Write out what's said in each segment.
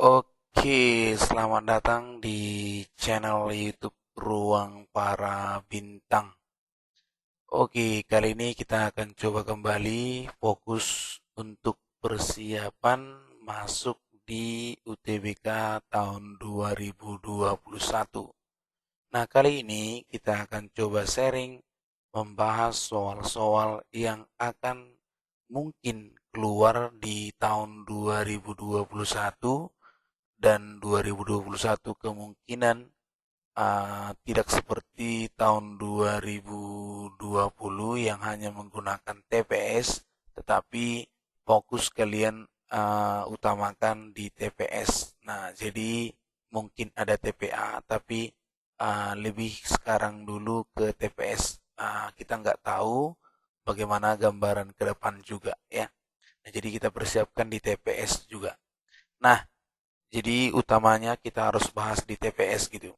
Oke, selamat datang di channel YouTube Ruang Para Bintang. Oke, kali ini kita akan coba kembali fokus untuk persiapan masuk di UTBK tahun 2021. Nah, kali ini kita akan coba sharing membahas soal-soal yang akan mungkin keluar di tahun 2021 dan 2021 kemungkinan tidak seperti tahun 2020 yang hanya menggunakan TPS, tetapi fokus kalian utamakan di TPS. Nah, jadi mungkin ada TPA, tapi lebih sekarang dulu ke TPS. Kita nggak tahu bagaimana gambaran ke depan juga ya. Nah, jadi kita persiapkan di TPS juga. Nah, jadi utamanya kita harus bahas di TPS gitu.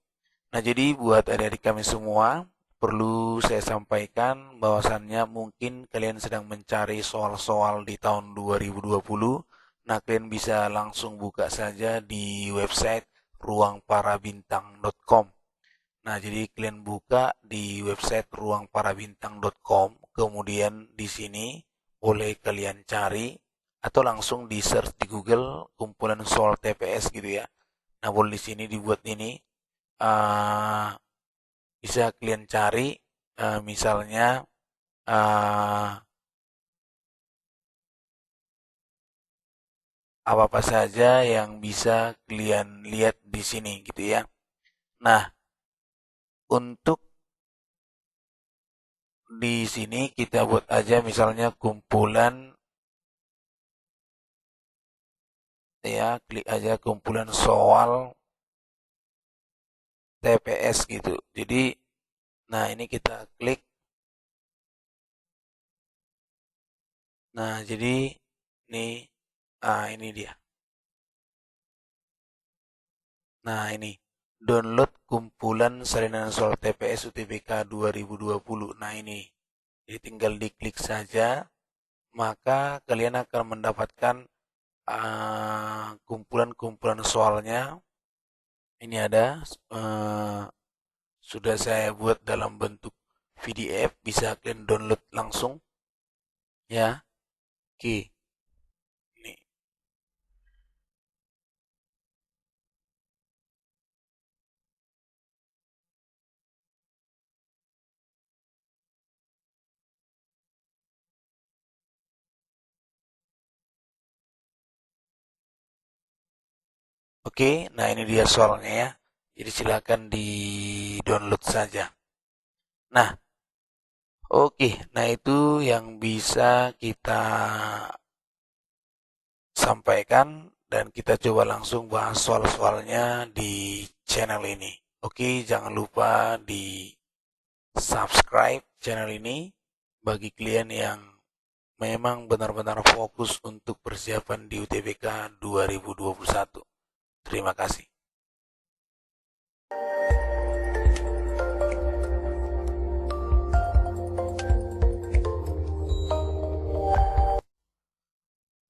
Nah, jadi buat adik-adik kami semua, perlu saya sampaikan bahwasannya mungkin kalian sedang mencari soal-soal di tahun 2020. Nah, kalian bisa langsung buka saja di website ruangparabintang.com. Nah, jadi kalian buka di website ruangparabintang.com, kemudian di sini boleh kalian cari atau langsung di search di Google kumpulan soal TPS gitu ya. Nah, boleh di sini dibuat ini uh, bisa kalian cari misalnya uh, apa-apa saja yang bisa kalian lihat di sini gitu ya. Nah, untuk di sini kita buat aja misalnya kumpulan ya, klik aja kumpulan soal TPS gitu. Jadi, nah ini kita klik. Nah, jadi nih, ini dia. Nah, ini download kumpulan salinan soal TPS UTBK 2020. Nah, ini. Jadi tinggal diklik saja, maka kalian akan mendapatkan kumpulan-kumpulan soalnya. Ini ada sudah saya buat dalam bentuk PDF, bisa kalian download langsung ya. Oke. Ini. Oke, nah ini dia soalnya ya. Jadi silakan di-download saja. Nah, oke. Nah, itu yang bisa kita sampaikan dan kita coba langsung bahas soal-soalnya di channel ini. Oke, jangan lupa di subscribe channel ini bagi klien yang memang benar-benar fokus untuk persiapan di UTBK 2021. Terima kasih.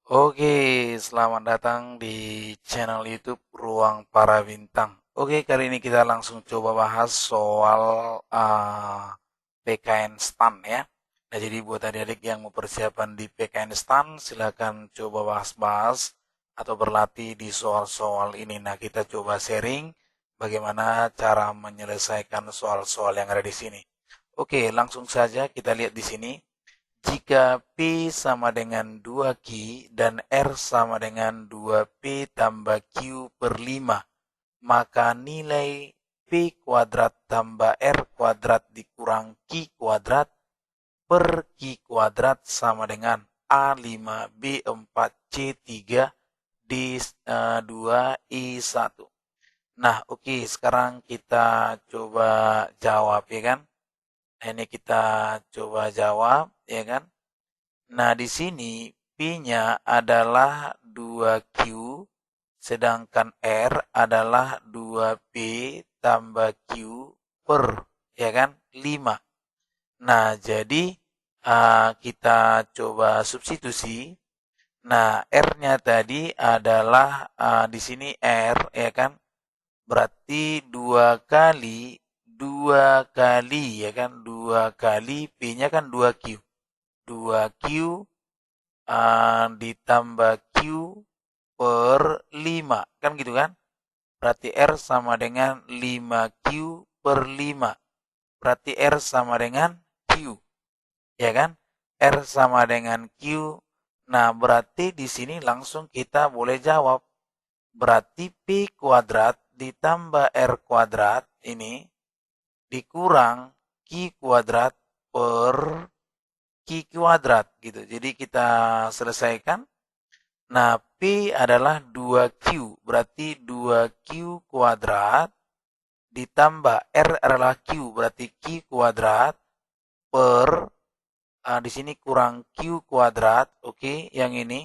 Oke, selamat datang di channel YouTube Ruang Para Bintang. Oke, kali ini kita langsung coba bahas soal PKN STAN ya. Nah, jadi buat adik-adik yang mau persiapan di PKN STAN, silakan coba bahas-bahas atau berlatih di soal-soal ini. Nah, kita coba sharing bagaimana cara menyelesaikan soal-soal yang ada di sini. Oke, langsung saja kita lihat di sini. Jika P sama dengan 2Q dan R sama dengan 2P tambah Q per 5, maka nilai P kuadrat tambah R kuadrat dikurang Q kuadrat per Q kuadrat sama dengan A5B4C3 D2I1. Nah, oke, sekarang kita coba jawab ya kan. Nah, ini kita coba jawab ya kan. Nah, di sini P-nya adalah 2Q, sedangkan R adalah 2P tambah Q per, ya kan, 5. Nah, jadi kita coba substitusi. Nah, R-nya tadi adalah di sini R, ya kan? Berarti 2 kali, ya kan? 2 kali, P-nya kan 2Q. 2Q ditambah Q per 5, kan gitu kan? Berarti R sama dengan 5Q per 5. Berarti R sama dengan Q, ya kan? R sama dengan Q. Nah, berarti di sini langsung kita boleh jawab. Berarti P kuadrat ditambah R kuadrat ini dikurang Q kuadrat per Q kuadrat gitu. Jadi kita selesaikan. Nah, P adalah 2Q. Berarti 2Q kuadrat ditambah R adalah Q. Berarti Q kuadrat per di sini kurang Q kuadrat. Oke, yang ini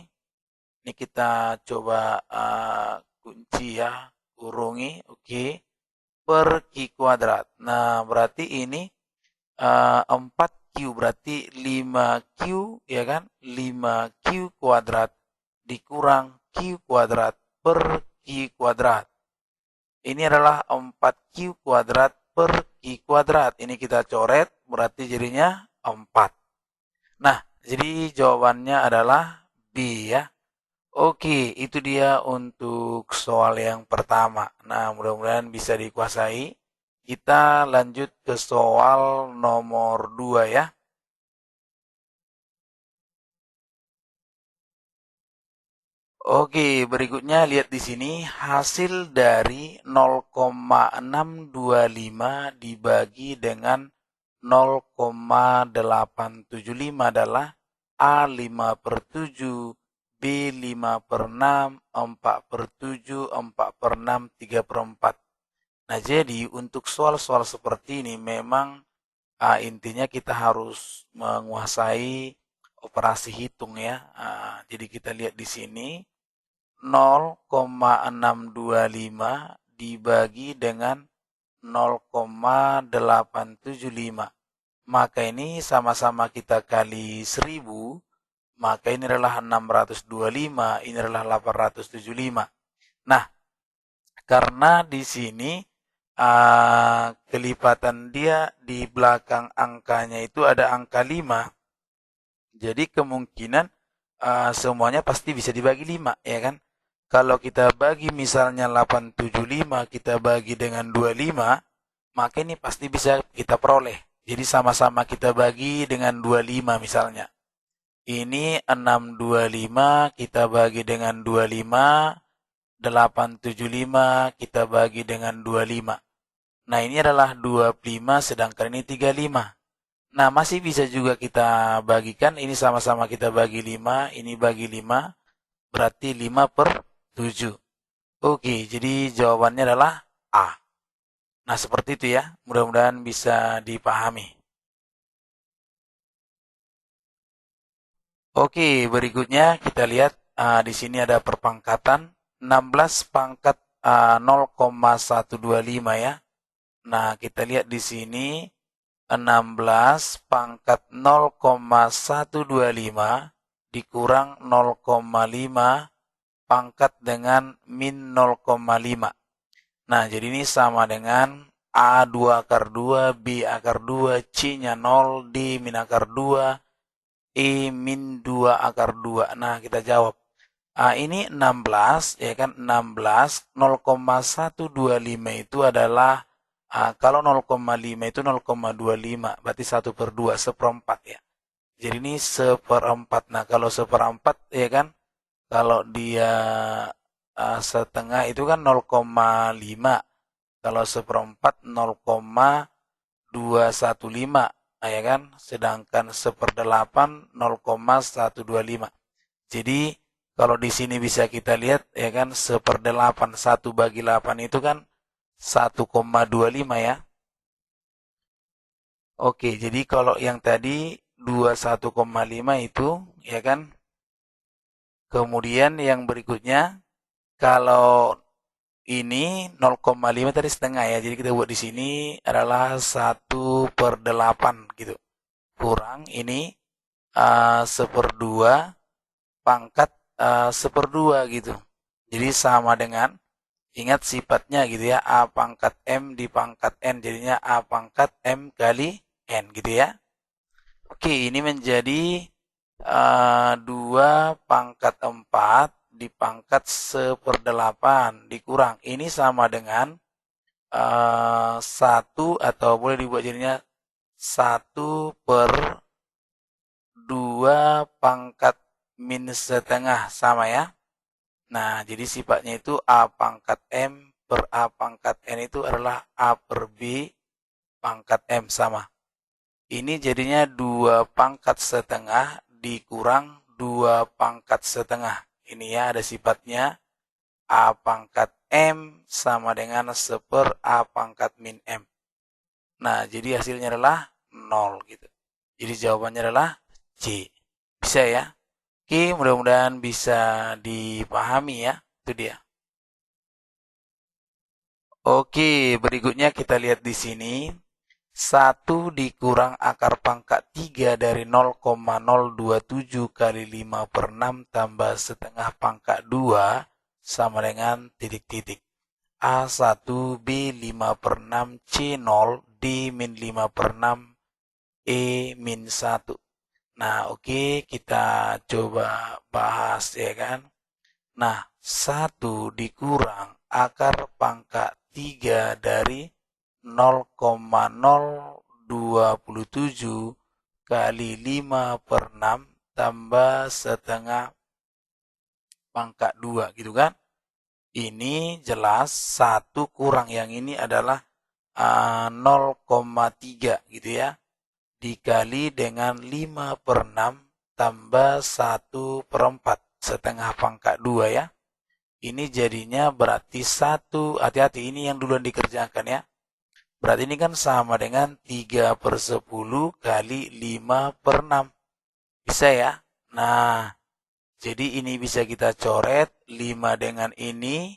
kita coba kunci ya, kurungi. Oke, per Q kuadrat. Nah, berarti ini 4Q, berarti 5Q, ya kan? 5Q kuadrat dikurang Q kuadrat per Q kuadrat. Ini adalah 4Q kuadrat per Q kuadrat. Ini kita coret, berarti jadinya 4. Nah, jadi jawabannya adalah B ya. Oke, itu dia untuk soal yang pertama. Nah, mudah-mudahan bisa dikuasai. Kita lanjut ke soal nomor 2 ya. Oke, berikutnya lihat di sini hasil dari 0,625 dibagi dengan 0,875 adalah A 5/7, B 5/6, 4/7, 4/6, 3/4. Nah, jadi untuk soal-soal seperti ini memang intinya kita harus menguasai operasi hitung ya. Jadi kita lihat di sini 0,625 dibagi dengan 0,875. Maka ini sama-sama kita kali 1000, maka ini adalah 625, ini adalah 875. Nah, karena di sini kelipatan dia di belakang angkanya itu ada angka 5, jadi kemungkinan semuanya pasti bisa dibagi 5, ya kan? Kalau kita bagi misalnya 875, kita bagi dengan 25, maka ini pasti bisa kita peroleh. Jadi sama-sama kita bagi dengan 25 misalnya. Ini 625 kita bagi dengan 25, 875 kita bagi dengan 25. Nah, ini adalah 25 sedangkan ini 35. Nah, masih bisa juga kita bagikan. Ini sama-sama kita bagi 5, ini bagi 5, berarti 5/7. Oke, jadi jawabannya adalah A. Nah, seperti itu ya. Mudah-mudahan bisa dipahami. Oke, berikutnya kita lihat di sini ada perpangkatan 16 pangkat 0,125 ya. Nah, kita lihat di sini 16 pangkat 0,125 dikurang 0,5 pangkat dengan min 0,5. Nah, jadi ini sama dengan A2 akar 2, B akar 2, C-nya 0, D min akar 2, E min 2 akar 2. Nah, kita jawab. Ini 16, ya kan? 16, 0,125 itu adalah, kalau 0,5 itu 0,25, berarti 1/2, seperempat ya. Jadi ini seperempat. Nah, kalau seperempat, ya kan? Kalau dia setengah itu kan 0,5. Kalau seperempat 0,215, ya kan? Sedangkan seperdelapan 0,125. Jadi kalau di sini bisa kita lihat ya kan, seperdelapan 1 bagi 8 itu kan 1,25 ya. Oke, jadi kalau yang tadi 21,5 itu ya kan. Kemudian yang berikutnya kalau ini 0,5 tadi setengah ya. Jadi kita buat di sini adalah 1/8 gitu. Kurang ini 1/2 pangkat 1/2 gitu. Jadi sama dengan, ingat sifatnya gitu ya, A pangkat M di pangkat N, jadinya A pangkat M kali N gitu ya. Oke, ini menjadi 2 pangkat 4 dipangkat 1/8 dikurang. Ini sama dengan 1 atau boleh dibuat jadinya 1/2 pangkat min setengah, sama ya. Nah, jadi sifatnya itu A pangkat M per A pangkat N itu adalah A per B pangkat M, sama. Ini jadinya 2 pangkat setengah dikurang 2 pangkat setengah. Ini ya ada sifatnya A pangkat M sama dengan 1/2 A pangkat min M. Nah, jadi hasilnya adalah 0 gitu. Jadi jawabannya adalah C. Bisa ya? Oke, mudah-mudahan bisa dipahami ya. Itu dia. Oke, berikutnya kita lihat di sini. 1 dikurang akar pangkat 3 dari 0,027 kali 5/6 tambah setengah pangkat 2 sama dengan titik-titik. A1, B 5/6, C0, D min 5/6, E min 1. Nah, oke, kita coba bahas ya kan. Nah, 1 dikurang akar pangkat 3 dari 0,027 kali 5/6 tambah setengah pangkat 2 gitu kan. Ini jelas 1 kurang yang ini adalah 0,3 gitu ya. Dikali dengan 5/6 tambah 1/4 setengah pangkat 2 ya. Ini jadinya berarti 1, hati-hati ini yang duluan dikerjakan ya. Berarti ini kan sama dengan 3/10 kali 5/6. Bisa ya? Nah, jadi ini bisa kita coret 5 dengan ini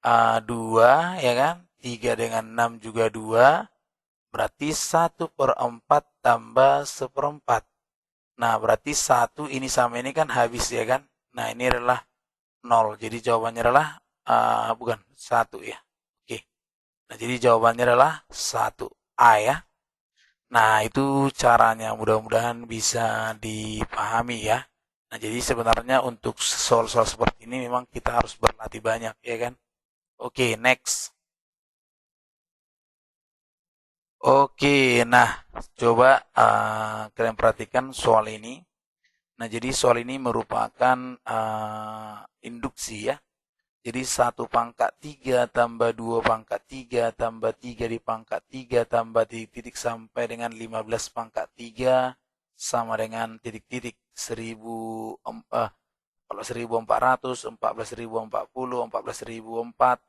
2 ya kan? 3 dengan 6 juga 2. Berarti 1/4 tambah 1/4. Nah, berarti 1 ini sama ini kan habis ya kan? Nah, ini adalah 0. Jadi jawabannya adalah bukan 1 ya. Oke. Nah, jadi jawabannya adalah 1 A ya. Nah, itu caranya. Mudah-mudahan bisa dipahami ya. Nah, jadi sebenarnya untuk soal-soal seperti ini memang kita harus berlatih banyak ya kan. Oke, next. Oke, nah coba kalian perhatikan soal ini. Nah, jadi soal ini merupakan induksi ya. Jadi 1 pangkat 3 tambah 2 pangkat 3 tambah 3 di pangkat 3 tambah titik-titik sampai dengan 15 pangkat 3 sama dengan titik-titik 1000 kalau 1400, 14040, 14004,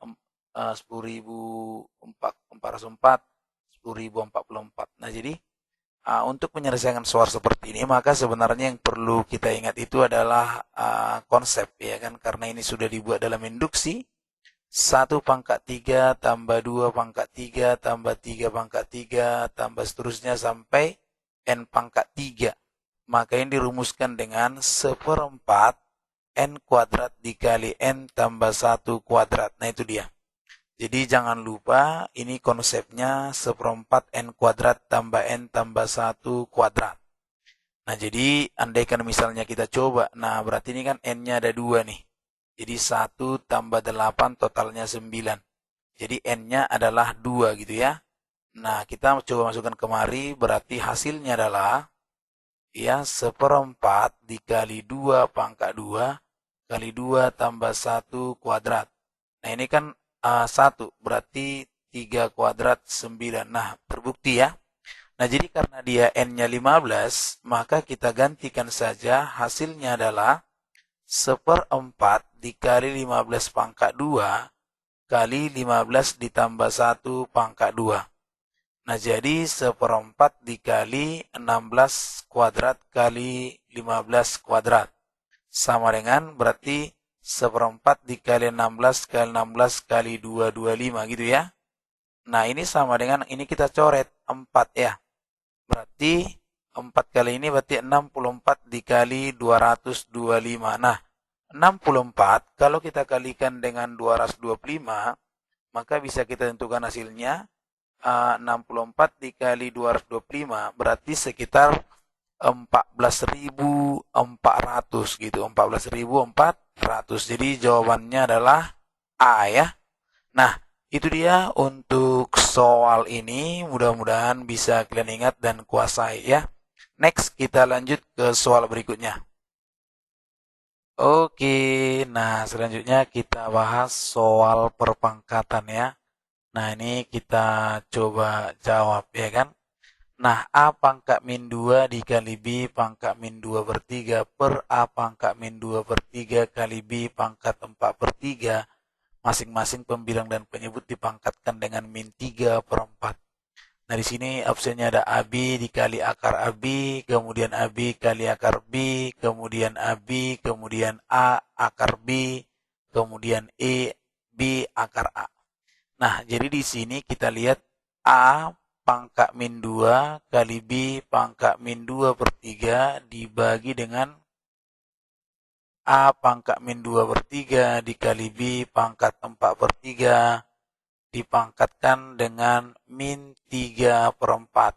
10404, 10.044. Nah, jadi untuk menyelesaikan soal seperti ini, maka sebenarnya yang perlu kita ingat itu adalah konsep, ya kan? Karena ini sudah dibuat dalam induksi, 1 pangkat 3 tambah 2 pangkat 3 tambah 3 pangkat 3 tambah seterusnya sampai N pangkat 3. Maka ini dirumuskan dengan 1/4 N kuadrat dikali N tambah 1 kuadrat. Nah, itu dia. Jadi jangan lupa ini konsepnya 1/4 N kuadrat tambah N tambah 1 kuadrat. Nah, jadi andaikan misalnya kita coba, nah berarti ini kan N-nya ada 2 nih. Jadi 1 tambah 8 totalnya 9. Jadi N-nya adalah 2 gitu ya. Nah, kita coba masukkan kemari, berarti hasilnya adalah ya 1/4 dikali 2 pangkat 2 kali 2 tambah 1 kuadrat. Nah, ini kan 1, berarti 3 kuadrat 9. Nah, terbukti ya. Nah, jadi karena dia N-nya 15, maka kita gantikan saja hasilnya adalah 1/4 dikali 15 pangkat 2 kali 15 ditambah 1 pangkat 2. Nah, jadi 1/4 dikali 16 kuadrat kali 15 kuadrat. Sama dengan berarti 1/4 dikali 16 kali 16 kali 225 gitu ya. Nah, ini sama dengan ini kita coret 4 ya. Berarti 4 kali ini berarti 64 dikali 225. Nah, 64 kalau kita kalikan dengan 225, maka bisa kita tentukan hasilnya 64 dikali 225 berarti sekitar 14.400 gitu. 14.400. Jadi jawabannya adalah A ya. Nah, itu dia untuk soal ini. Mudah-mudahan bisa kalian ingat dan kuasai ya. Next, kita lanjut ke soal berikutnya. Oke, nah selanjutnya kita bahas soal perpangkatan ya. Nah, ini kita coba jawab ya kan. Nah, A pangkat min 2 dikali B pangkat min 2 per 3 per A pangkat min 2 per 3 kali B pangkat 4 per 3. Masing-masing pembilang dan penyebut dipangkatkan dengan min 3 per 4. Nah, di sini opsinya ada AB dikali akar AB, kemudian AB kali akar B, kemudian AB, kemudian A akar B, kemudian B akar A. Nah, jadi di sini kita lihat A pangkat min 2 kali B pangkat min 2 per 3 dibagi dengan A pangkat min 2 per 3 dikali B pangkat 4 per 3 dipangkatkan dengan min 3 per 4.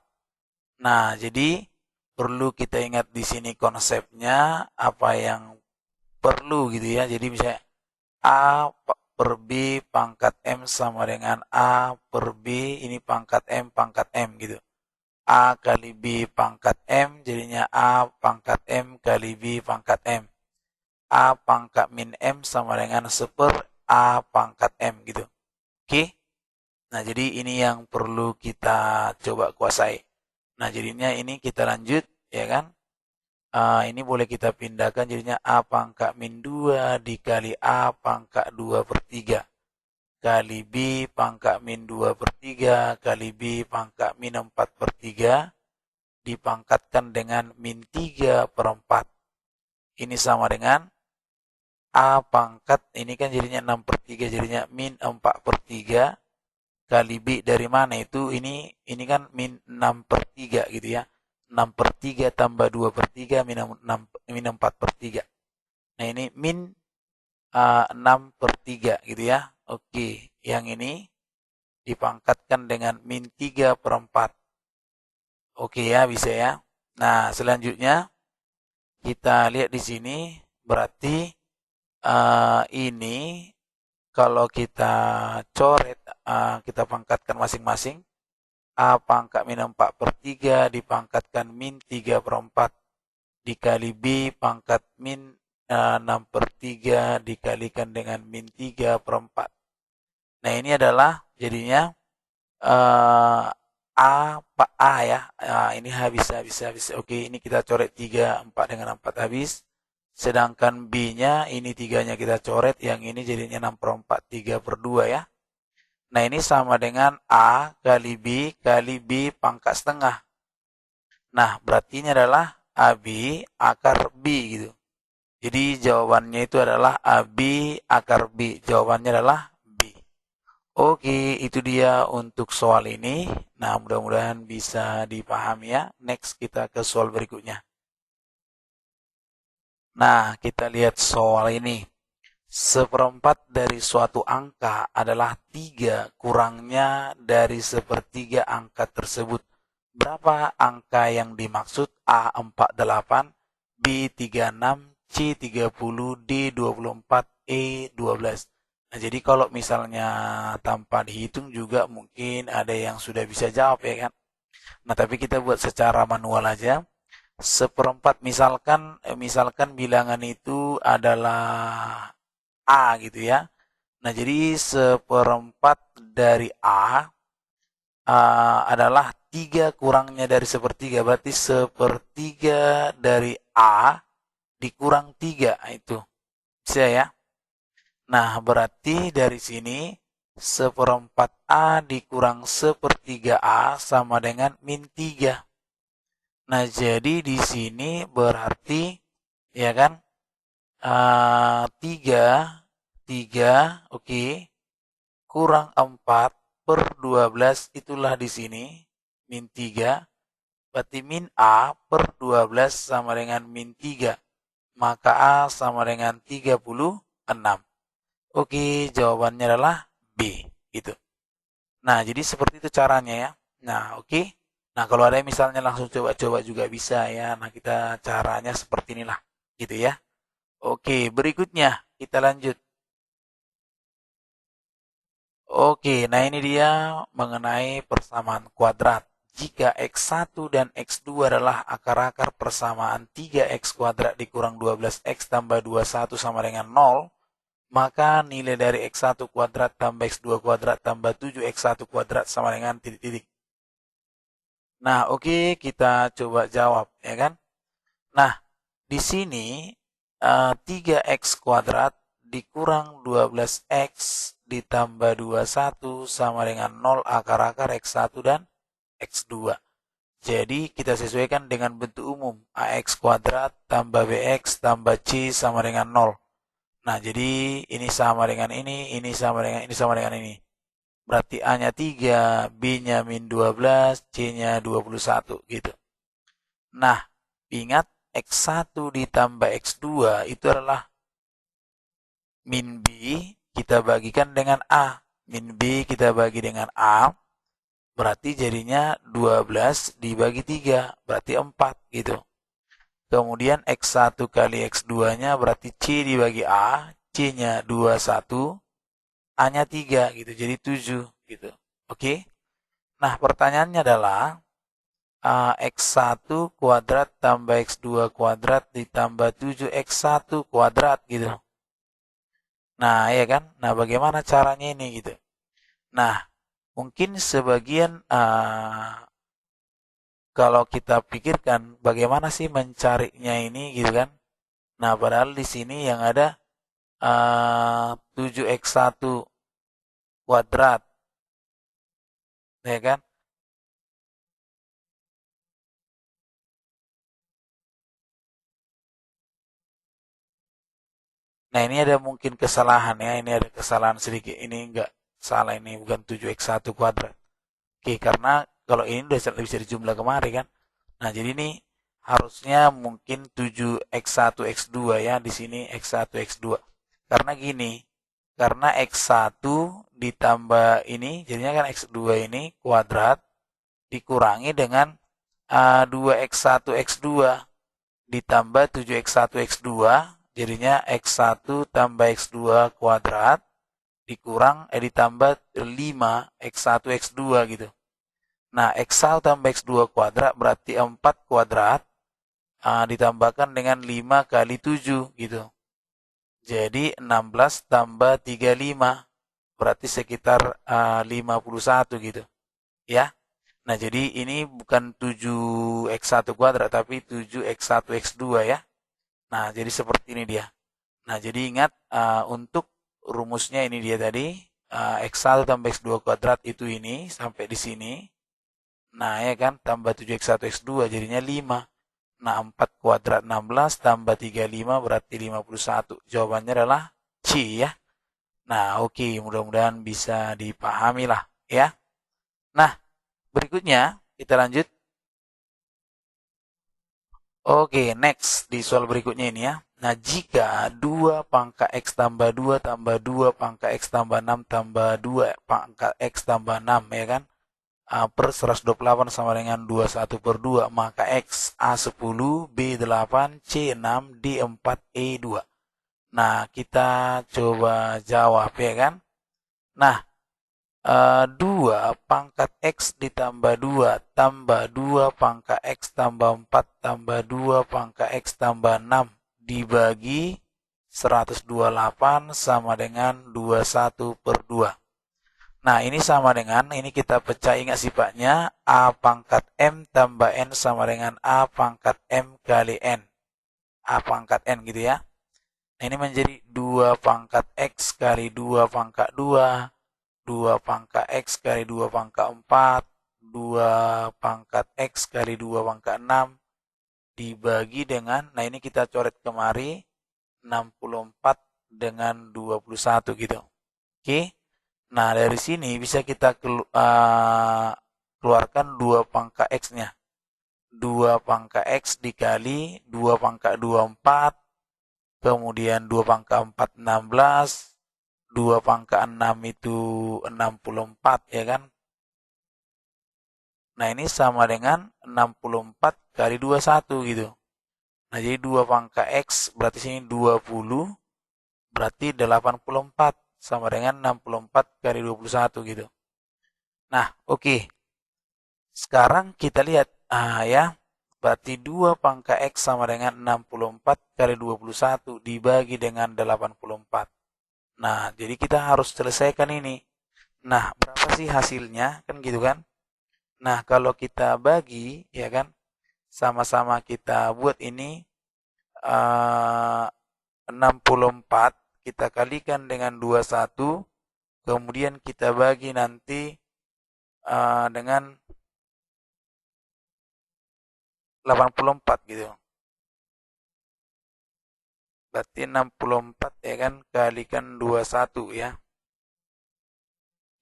Nah, jadi perlu kita ingat di sini konsepnya apa yang perlu gitu ya. Jadi misalnya A per B pangkat M sama dengan A per B, ini pangkat M gitu. A kali B pangkat M, jadinya A pangkat M kali B pangkat M. A pangkat min M sama dengan seper A pangkat M gitu. Oke? Nah, jadi ini yang perlu kita coba kuasai. Nah, jadinya ini kita lanjut, ya kan? Ini boleh kita pindahkan jadinya A pangkat min 2 dikali A pangkat 2 per 3. Kali B pangkat min 2 per 3 kali B pangkat min 4 per 3. Dipangkatkan dengan min 3 per 4. Ini sama dengan A pangkat, ini kan jadinya 6 per 3, jadinya min 4 per 3. Kali B dari mana itu, ini kan min 6 per 3 gitu ya. 6 per 3 tambah 2 per 3 min 4 per 3. Nah, ini min 6 per 3 gitu ya. Oke, yang ini dipangkatkan dengan min 3 per 4. Oke ya, bisa ya. Nah, selanjutnya kita lihat di sini berarti ini kalau kita coret, kita pangkatkan masing-masing. A pangkat min 4 per 3 dipangkatkan min 3 per 4 dikali B pangkat min 6 per 3 dikalikan dengan min 3 per 4. Nah, ini adalah jadinya A ya. Ini bisa. Oke, ini kita coret 3, 4 dengan 4 habis. Sedangkan B-nya ini 3-nya kita coret, yang ini jadinya 6 per 4, 3 per 2 ya. Nah, ini sama dengan A kali B pangkat setengah. Nah, berarti ini adalah AB akar B gitu. Jadi jawabannya itu adalah AB akar B. Jawabannya adalah B. Oke, itu dia untuk soal ini. Nah, mudah-mudahan bisa dipahami ya. Next kita ke soal berikutnya. Nah, kita lihat soal ini. Seperempat dari suatu angka adalah 3 kurangnya dari sepertiga angka tersebut. Berapa angka yang dimaksud? A 48, B 36, C 30, D 24, E 12. Nah, jadi kalau misalnya tanpa dihitung juga mungkin ada yang sudah bisa jawab ya kan. Nah, tapi kita buat secara manual aja. Seperempat misalkan bilangan itu adalah A gitu ya. Nah, jadi seperempat dari A adalah 3 kurangnya dari sepertiga. Berarti sepertiga dari A dikurang 3. Itu bisa ya. Nah, berarti dari sini seperempat A dikurang sepertiga A sama dengan min 3. Nah, jadi di sini berarti ya kan 3 oke, kurang 4 per 12 itulah di sini min 3. Berarti min A per 12 sama dengan min 3. maka A sama dengan 36. Oke, jawabannya adalah B, gitu. Nah, jadi seperti itu caranya ya. Nah, oke. Nah, kalau ada yang misalnya langsung coba-coba juga bisa ya. Nah, kita caranya seperti inilah, gitu ya. Oke, berikutnya kita lanjut. Oke, nah ini dia mengenai persamaan kuadrat. Jika X1 dan X2 adalah akar-akar persamaan 3X kuadrat dikurang 12X tambah 21 sama dengan 0, maka nilai dari X1 kuadrat tambah X2 kuadrat tambah 7X1 kuadrat sama dengan titik-titik. Nah, oke, kita coba jawab, ya kan? Nah, di sini 3X kuadrat dikurang 12X ditambah 21 sama dengan 0 akar-akar X1 dan X2. Jadi kita sesuaikan dengan bentuk umum. AX kuadrat tambah BX tambah C sama dengan 0. Nah, jadi ini sama dengan ini sama dengan ini sama dengan ini. Berarti A-nya 3, B-nya min 12, C-nya 21 gitu. Nah, ingat X1 ditambah X2 itu adalah min B kita bagikan dengan A. Min B kita bagi dengan A, berarti jadinya 12 dibagi 3, berarti 4 gitu. Kemudian X1 kali X2-nya berarti C dibagi A, C-nya 21, A-nya 3 gitu, jadi 7 gitu. Oke. Nah, pertanyaannya adalah X1 kuadrat tambah X2 kuadrat ditambah 7X1 kuadrat gitu. Nah, ya kan? Nah, bagaimana caranya ini gitu? Nah, mungkin sebagian kalau kita pikirkan bagaimana sih mencarinya ini gitu kan? Nah, padahal di sini yang ada 7X1 kuadrat, ya kan? Nah, ini ada mungkin kesalahan ya, ini ada kesalahan sedikit. Ini enggak salah, ini bukan 7X1 kuadrat. Oke, karena kalau ini udah bisa dijumlah kemarin kan. Nah, jadi ini harusnya mungkin 7X1 X2 ya, di sini X1 X2. Karena gini, karena X1 ditambah ini, jadinya kan X2 ini kuadrat dikurangi dengan 2X1 X2 ditambah 7X1 X2, jadinya X1 tambah X2 kuadrat ditambah 5X1 X2 gitu. Nah, X1 tambah X2 kuadrat berarti 4 kuadrat ditambahkan dengan 5 kali 7 gitu. Jadi 16 tambah 35 berarti sekitar 51 gitu. Ya. Nah, jadi ini bukan 7X1 kuadrat tapi 7X1 X2 ya. Nah, jadi seperti ini dia. Nah, jadi ingat untuk rumusnya ini dia tadi. X1 tambah X2 kuadrat itu ini sampai di sini. Nah, ya kan, tambah 7X1 X2 jadinya 5. Nah, 4 kuadrat 16 tambah 35 berarti 51. Jawabannya adalah C ya. Nah, oke, mudah-mudahan bisa dipahami lah ya. Nah, berikutnya kita lanjut. Oke, next di soal berikutnya ini ya. Nah, jika 2 pangkat X tambah 2 tambah 2 pangkat X tambah 6 tambah 2 pangkat X tambah 6 ya kan, per 128 sama dengan 21 per 2, maka X A10, B8, C6, D4, E2. Nah, kita coba jawab ya kan. Nah, 2 pangkat X ditambah 2 tambah 2 pangkat X tambah 4 tambah 2 pangkat X tambah 6 dibagi 128 sama dengan 21 per 2. Nah, ini sama dengan, ini kita pecah, ingat sifatnya, A pangkat M tambah N sama dengan A pangkat M kali N. A pangkat N gitu ya. Nah, ini menjadi 2 pangkat X kali 2 pangkat 2, 2 pangkat X kali 2 pangkat 4, 2 pangkat X kali 2 pangkat 6, dibagi dengan, nah ini kita coret kemari, 64 dengan 21 gitu. Oke. Nah, dari sini bisa kita keluarkan 2 pangkat X-nya. 2 pangkat X dikali 2 pangkat 24 kemudian 2 pangkat 4, 16, 2 pangkat 6 itu 64, ya kan? Nah, ini sama dengan 64 kali 21 gitu. Nah, jadi 2 pangkat X berarti sini 20, berarti 84 sama dengan 64 kali 21 gitu. Nah, oke. Sekarang kita lihat, ya, berarti 2 pangkat X sama dengan 64 kali 21 dibagi dengan 84. Nah, jadi kita harus selesaikan ini. Nah, berapa sih hasilnya? Kan gitu kan? Nah, kalau kita bagi, ya kan, sama-sama kita buat ini, 64 kita kalikan dengan 21, kemudian kita bagi nanti dengan 84 gitu. Berarti 64 ya kan, kalikan 21 ya.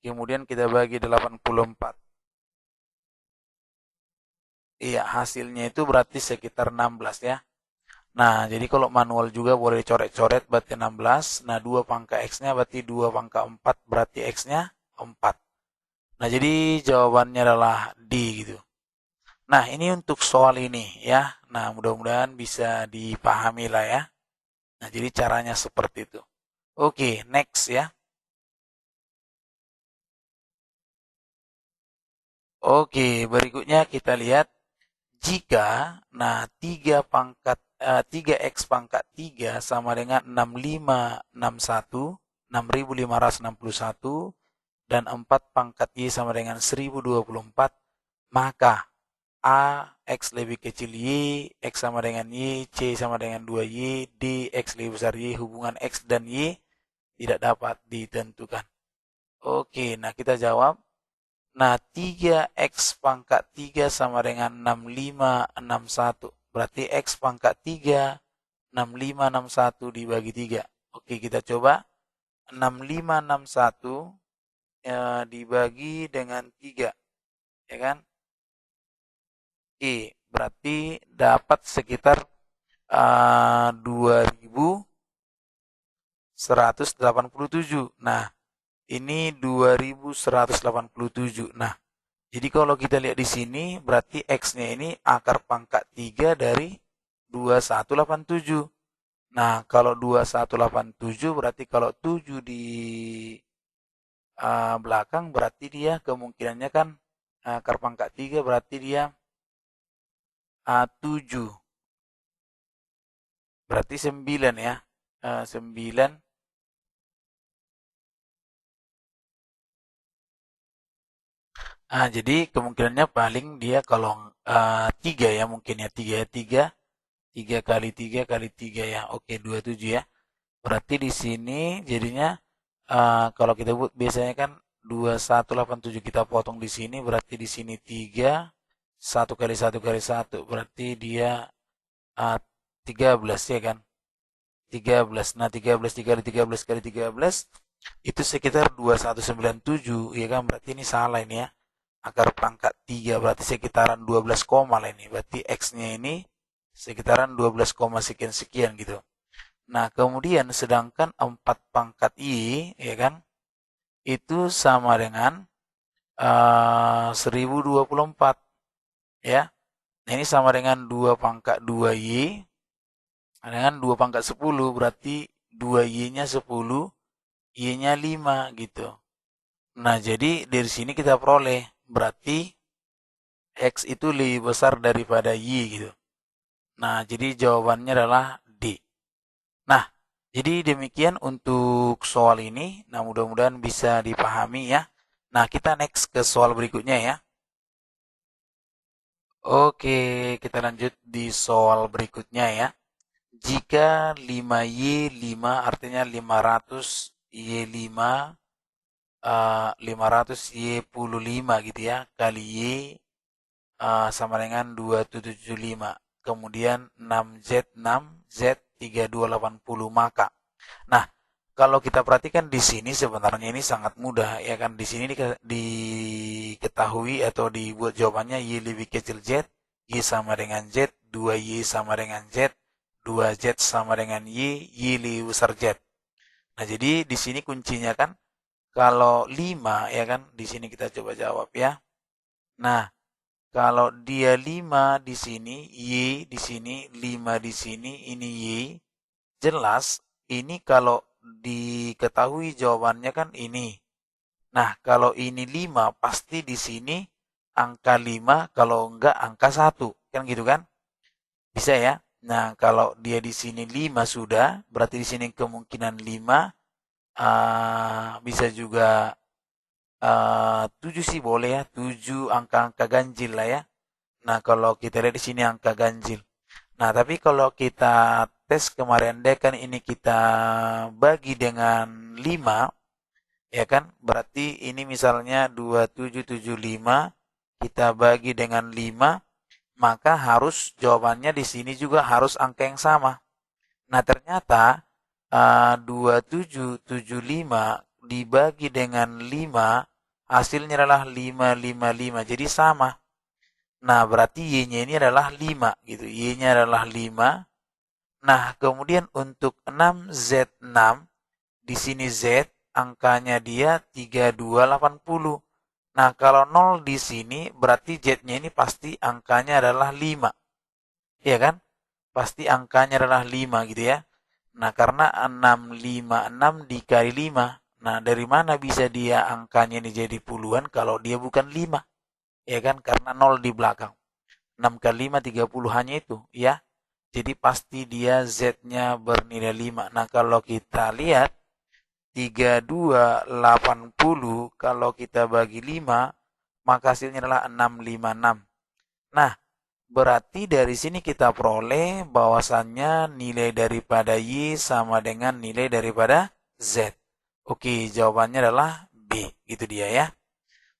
Kemudian kita bagi 84. Iya, hasilnya itu berarti sekitar 16 ya. Nah, jadi kalau manual juga boleh coret-coret berarti 16. Nah, 2 pangkat X-nya berarti 2 pangkat 4 berarti X-nya 4. Nah, jadi jawabannya adalah D gitu. Nah, ini untuk soal ini ya. Nah, mudah-mudahan bisa dipahami lah ya. Nah, jadi caranya seperti itu. Oke, next ya. Oke, berikutnya kita lihat jika, nah 3x pangkat 3 sama dengan 6561, 6561, dan 4 pangkat Y sama dengan 1024, maka A, X lebih kecil Y, X sama dengan Y, C sama dengan 2Y, D, X lebih besar Y, hubungan X dan Y tidak dapat ditentukan. Oke, nah kita jawab. Nah, 3x pangkat 3 sama dengan 6561. Berarti x pangkat 3, 6561 dibagi 3. Oke, kita coba. 6561 dibagi dengan 3. Ya kan? Oke, berarti dapat sekitar 2187. Nah, ini 2187. Nah, jadi kalau kita lihat di sini berarti X-nya ini akar pangkat 3 dari 2187. Nah, kalau 2187 berarti kalau 7 di belakang berarti dia kemungkinannya kan akar pangkat 3 berarti dia 7. Berarti 9 ya. 9. Jadi kemungkinannya paling dia kalau 3 ya mungkin ya 3 ya 3. 3 kali 3 kali 3 ya. Oke, 27 ya. Berarti di sini jadinya kalau kita buat biasanya kan 2187 kita potong di sini berarti di sini 3, 1 kali 1 kali 1 berarti dia 13 ya kan. 13. Nah, 13 dikali 13 kali 13 itu sekitar 2197 ya kan, berarti ini salah ini ya. Akar pangkat 3 berarti sekitaran 12 koma lah ini. Berarti X-nya ini sekitaran 12 koma sekian-sekian gitu. Nah, kemudian sedangkan 4 pangkat Y, ya kan, itu sama dengan 1024, ya. Nah, ini sama dengan 2 pangkat 2Y, dengan 2 pangkat 10, berarti 2Y-nya 10, Y-nya 5, gitu. Nah, jadi dari sini kita peroleh, berarti X itu lebih besar daripada Y, gitu. Nah, jadi jawabannya adalah D. Nah, jadi demikian untuk soal ini. Nah, mudah-mudahan bisa dipahami ya. Nah, kita next ke soal berikutnya ya. Oke, kita lanjut di soal berikutnya ya. Jika 5Y 5 artinya 500 Y 5, 500 Y puluh 5 gitu ya, kali Y sama dengan 2775. Kemudian 6Z 6, Z 3280, maka. Nah, kalau kita perhatikan di sini sebenarnya ini sangat mudah ya kan. Di sini diketahui atau dibuat jawabannya Y lebih kecil Z, Y sama dengan Z, 2Y sama dengan Z, 2Z sama dengan Y, Y lebih besar Z. Nah, jadi di sini kuncinya kan kalau 5 ya kan, di sini kita coba jawab ya. Nah, kalau dia 5 di sini, Y di sini, 5 di sini, ini Y, jelas ini kalau diketahui jawabannya kan ini. Nah, kalau ini 5 pasti di sini angka 5, kalau enggak angka 1. Kan gitu kan? Bisa ya? Nah, kalau dia di sini 5 sudah, berarti di sini kemungkinan 5, bisa juga 7 sih boleh ya, 7 angka-angka ganjil lah ya. Nah, kalau kita lihat di sini angka ganjil. Nah, tapi kalau kita tes kemarin deh kan ini kita bagi dengan 5, ya kan? Berarti ini misalnya 2775 kita bagi dengan 5, maka harus jawabannya di sini juga harus angka yang sama. Nah, ternyata 2775 dibagi dengan 5 hasilnya adalah 555. Jadi sama. Nah, berarti Y-nya ini adalah 5 gitu. Y-nya adalah 5. Nah, kemudian untuk 6Z6 di sini Z angkanya dia 3280. Nah, kalau 0 di sini berarti Z-nya ini pasti angkanya adalah 5. Iya kan? Pasti angkanya adalah 5 gitu ya. Nah, karena 656 dikali 5. Nah, dari mana bisa dia angkanya ini jadi puluhan kalau dia bukan 5? Ya kan? Karena 0 di belakang. 6 kali 5, 30 hanya itu. Ya. Jadi pasti dia Z-nya bernilai 5. Nah, kalau kita lihat 3280 kalau kita bagi 5, maka hasilnya adalah 656. Nah, berarti dari sini kita peroleh bahwasannya nilai daripada Y sama dengan nilai daripada Z. Oke, jawabannya adalah B. Itu dia ya.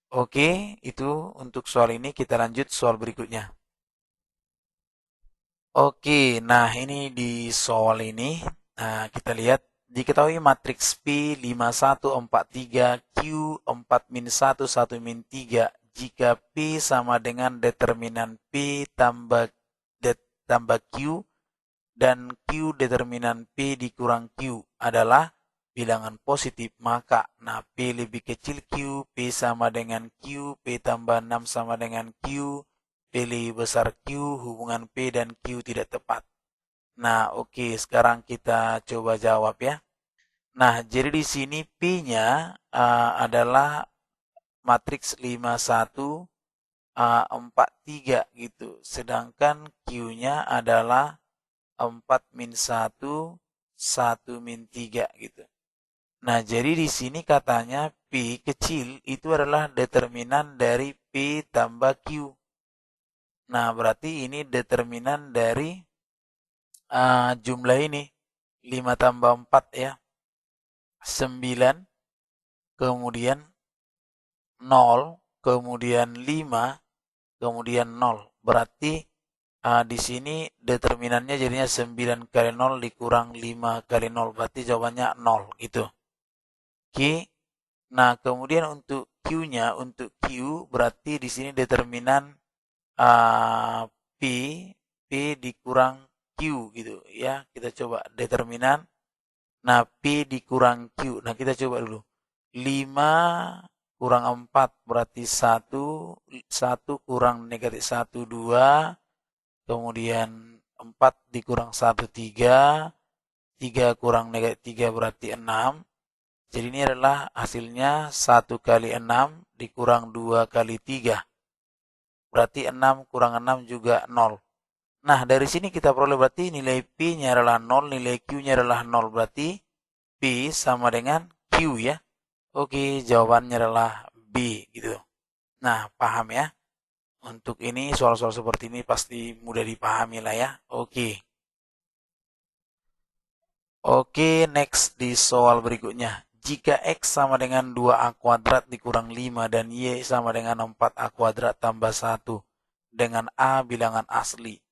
Oke, itu untuk soal ini. Kita lanjut soal berikutnya. Oke, nah ini di soal ini. Nah, kita lihat. Diketahui matriks P 5143 Q 4 min 1 1 min 3 jika P sama dengan determinan P tambah Q dan Q determinan P dikurang Q adalah bilangan positif, maka nah P lebih kecil Q, P sama dengan Q, P tambah 6 sama dengan Q, P lebih besar Q, hubungan P dan Q tidak tepat. Nah, oke, sekarang kita coba jawab ya. Nah, jadi di sini P-nya adalah matriks 51 43 gitu. Sedangkan Q-nya adalah 4 min 1 1 min 3 gitu. Nah, jadi di sini katanya P kecil itu adalah determinan dari P tambah Q. Nah, berarti ini determinan dari jumlah ini. 5 tambah 4 ya. 9, kemudian 0, kemudian 5, kemudian 0. Berarti di sini determinannya jadinya 9 kali 0 dikurang 5 kali 0. Berarti jawabannya 0 gitu. Oke. Nah, kemudian untuk Q-nya, untuk Q berarti di sini determinan uh, P, P dikurang Q gitu ya. Kita coba determinan. Nah, P dikurang Q. Nah, kita coba dulu. 5 kurang 4 berarti 1, 1 kurang negatif 1, 2, kemudian 4 dikurang 1, 3, 3 kurang negatif 3 berarti 6. Jadi ini adalah hasilnya 1 kali 6 dikurang 2 kali 3. Berarti 6 kurang 6 juga 0. Nah, dari sini kita peroleh berarti nilai P-nya adalah 0, nilai Q-nya adalah 0. Berarti P sama dengan Q ya. Oke, jawabannya adalah B gitu. Nah, paham ya? Untuk ini soal-soal seperti ini pasti mudah dipahami lah ya. Oke. Oke, next di soal berikutnya. Jika X sama dengan 2A kuadrat dikurang 5 dan Y sama dengan 4A kuadrat tambah 1 dengan A bilangan asli.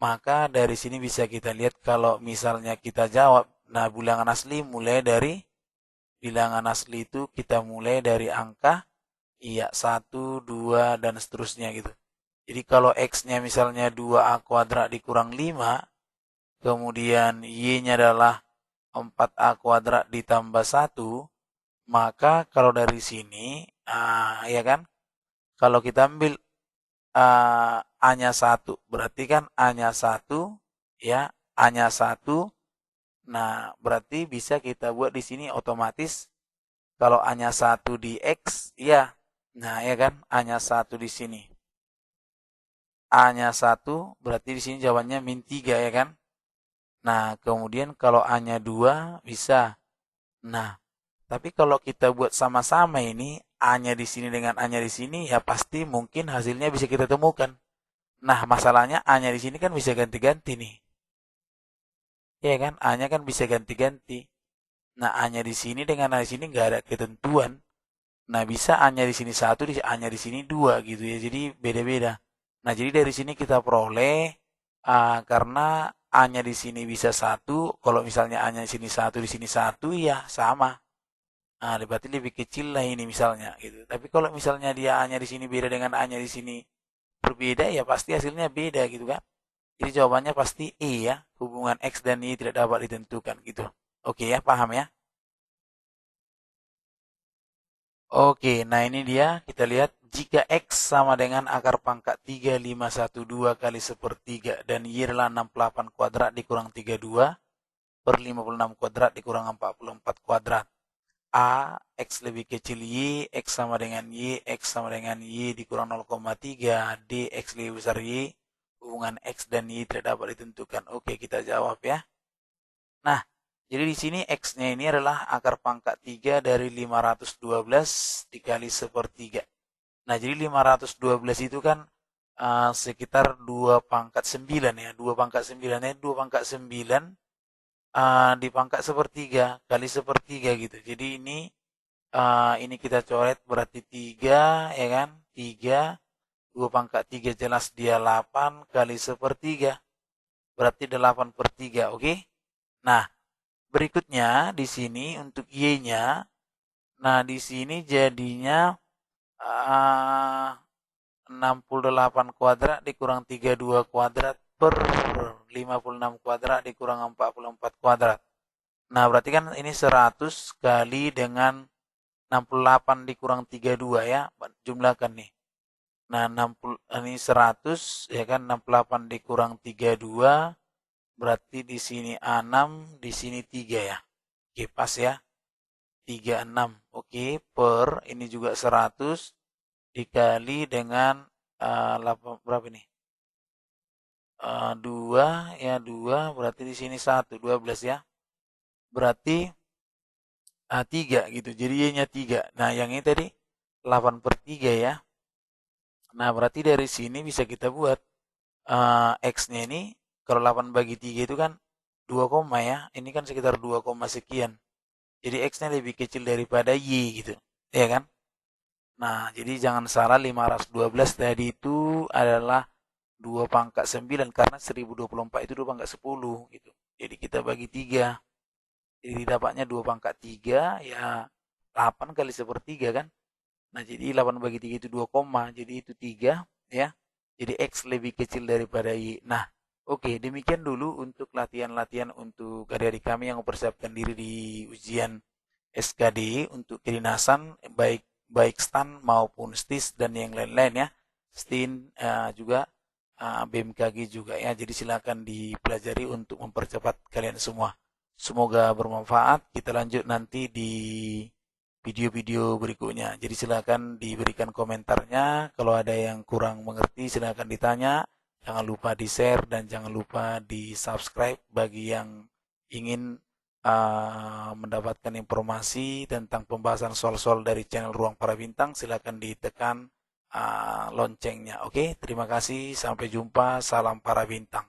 Maka dari sini bisa kita lihat kalau misalnya kita jawab. Nah, bilangan asli mulai dari bilangan asli itu kita mulai dari angka iya 1, 2 dan seterusnya gitu. Jadi kalau X-nya misalnya 2A kuadrat dikurang 5, kemudian Y-nya adalah 4A kuadrat ditambah 1, maka kalau dari sini, ya kan, kalau kita ambil A-nya 1, berarti kan A-nya 1, ya, A-nya 1, nah berarti bisa kita buat di sini otomatis kalau A-nya 1 di X, ya, nah ya kan, A-nya 1 di sini. A-nya 1, berarti di sini jawabannya min 3, ya kan. Nah, kemudian kalau A-nya 2, bisa. Nah, tapi kalau kita buat sama-sama ini, A-nya di sini dengan A-nya di sini, ya pasti mungkin hasilnya bisa kita temukan. Nah, masalahnya A-nya di sini kan bisa ganti-ganti nih. Ya kan, A-nya kan bisa ganti-ganti. Nah, A-nya di sini dengan A di sini nggak ada ketentuan. Nah, bisa A-nya di sini 1, A-nya di sini 2 gitu ya. Jadi beda-beda. Nah, jadi dari sini kita peroleh karena A-nya di sini bisa 1, kalau misalnya A-nya di sini 1, di sini 1, ya sama. Nah, berarti lebih kecil lah ini misalnya gitu. Tapi kalau misalnya dia A-nya di sini beda dengan A-nya di sini berbeda, ya pasti hasilnya beda gitu kan. Jadi jawabannya pasti E ya. Hubungan X dan Y tidak dapat ditentukan gitu. Oke ya, paham ya? Oke, nah ini dia. Kita lihat jika X sama dengan akar pangkat 3512 kali sepertiga dan Y adalah 68 kuadrat dikurang 32 per 56 kuadrat dikurang 44 kuadrat. A, X lebih kecil Y, X sama dengan Y, X sama dengan Y dikurang 0,3, D, X lebih besar Y, hubungan X dan Y tidak dapat ditentukan. Oke, kita jawab ya. Nah, jadi di sini X-nya ini adalah akar pangkat 3 dari 512 dikali sepertiga. Nah, jadi 512 itu kan sekitar 2 pangkat 9 ya. 2 pangkat 9 ya, 2 pangkat 9 dipangkat sepertiga kali sepertiga gitu. Jadi ini kita coret berarti 3 ya kan. 3, 2 pangkat 3 jelas dia 8 kali sepertiga. Berarti 8 per 3, oke? Nah, berikutnya di sini untuk Y-nya, nah di sini jadinya 68 kuadrat dikurang 32 kuadrat per 56 kuadrat dikurang 44 kuadrat. Nah, berarti kan ini 100 kali dengan 68 dikurang 32 ya, jumlahkan nih. Nah, 60 ini 100 ya kan, 68 dikurang 32 berarti di sini A6, di sini 3 ya. Oke, pas ya. 36. Oke, per ini juga 100 dikali dengan 8, berapa ini? 2 ya, 2 berarti di sini 1, 12 ya. Berarti 3 gitu. Jadi Y-nya 3. Nah, yang ini tadi 8 per 3 ya. Nah, berarti dari sini bisa kita buat X-nya ini kalau 8 bagi 3 itu kan 2 koma ya. Ini kan sekitar 2 koma sekian. Jadi X-nya lebih kecil daripada Y gitu. Ya kan? Nah, jadi jangan salah 512 tadi itu adalah 2 pangkat 9 karena 1024 itu 2 pangkat 10 gitu. Jadi kita bagi 3. Jadi dapatnya 2 pangkat 3 ya 8 kali sepertiga kan. Nah, jadi 8 bagi 3 itu 2 koma. Jadi itu 3 ya. Jadi X lebih kecil daripada Y. Nah, oke, demikian dulu untuk latihan-latihan untuk adik-adik kami yang mempersiapkan diri di ujian SKD untuk kedinasan baik baik STAN maupun STIS dan yang lain-lain ya. STIN juga BMKG juga ya. Jadi silakan dipelajari untuk mempercepat kalian semua. Semoga bermanfaat. Kita lanjut nanti di video-video berikutnya. Jadi silakan diberikan komentarnya. Kalau ada yang kurang mengerti silakan ditanya. Jangan lupa di-share dan jangan lupa di-subscribe bagi yang ingin mendapatkan informasi tentang pembahasan soal-soal dari channel Ruang Para Bintang. Silakan ditekan loncengnya. Oke, terima kasih. Sampai jumpa. Salam para bintang.